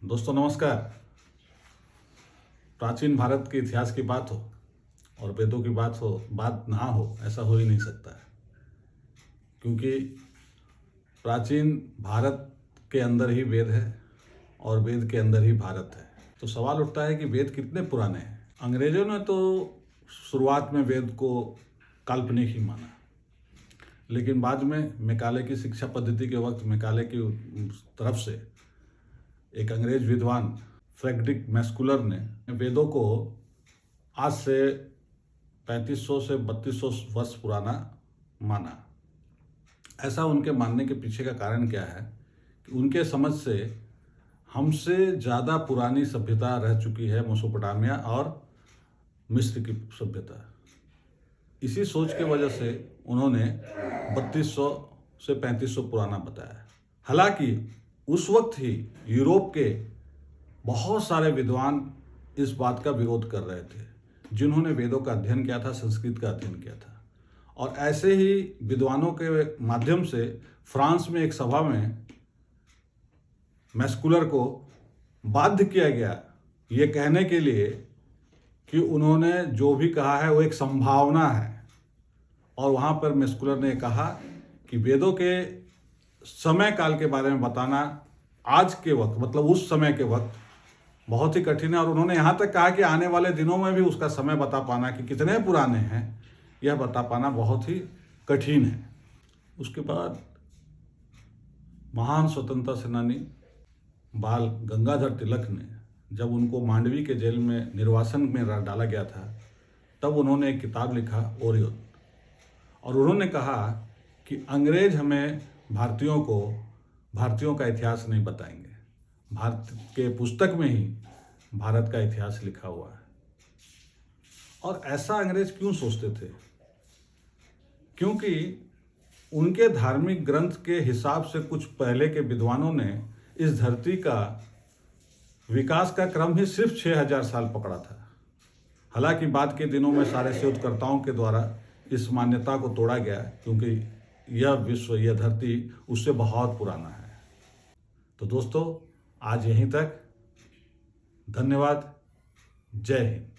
दोस्तों नमस्कार। प्राचीन भारत के इतिहास की बात हो और वेदों की बात ना हो, ऐसा हो ही नहीं सकता है। क्योंकि प्राचीन भारत के अंदर ही वेद है और वेद के अंदर ही भारत है। तो सवाल उठता है कि वेद कितने पुराने हैं। अंग्रेजों ने तो शुरुआत में वेद को काल्पनिक ही माना, लेकिन बाद में मैकाले की शिक्षा पद्धति के वक्त मैकाले की तरफ से एक अंग्रेज विद्वान फ्रेडरिक मैस्कुलर ने वेदों को आज से 3500 से 3200 वर्ष पुराना माना। ऐसा उनके मानने के पीछे का कारण क्या है कि उनके समझ से हमसे ज़्यादा पुरानी सभ्यता रह चुकी है मेसोपोटामिया और मिस्र की सभ्यता। इसी सोच के वजह से उन्होंने 3200 से 3500 पुराना बताया। हालांकि उस वक्त ही यूरोप के बहुत सारे विद्वान इस बात का विरोध कर रहे थे, जिन्होंने वेदों का अध्ययन किया था, संस्कृत का अध्ययन किया था। और ऐसे ही विद्वानों के माध्यम से फ्रांस में एक सभा में मैस्कुलर को बाध्य किया गया ये कहने के लिए कि उन्होंने जो भी कहा है वो एक संभावना है। और वहाँ पर मैस्कुलर ने कहा कि वेदों के समय काल के बारे में बताना आज के वक्त, मतलब उस समय के वक्त, बहुत ही कठिन है। और उन्होंने यहाँ तक कहा कि आने वाले दिनों में भी उसका समय बता पाना कि कितने पुराने हैं, यह बता पाना बहुत ही कठिन है। उसके बाद महान स्वतंत्रता सेनानी बाल गंगाधर तिलक ने, जब उनको मांडवी के जेल में निर्वासन में डाला गया था, तब उन्होंने एक किताब लिखा ओरियन। और उन्होंने कहा कि अंग्रेज हमें भारतीयों का इतिहास नहीं बताएंगे। भारत के पुस्तक में ही भारत का इतिहास लिखा हुआ है। और ऐसा अंग्रेज क्यों सोचते थे? क्योंकि उनके धार्मिक ग्रंथ के हिसाब से कुछ पहले के विद्वानों ने इस धरती का विकास का क्रम ही सिर्फ 6000 साल पकड़ा था। हालांकि बाद के दिनों में सारे शोधकर्ताओं के द्वारा इस मान्यता को तोड़ा गया, क्योंकि यह धरती उससे बहुत पुराना है। तो दोस्तों आज यहीं तक। धन्यवाद। जय हिंद।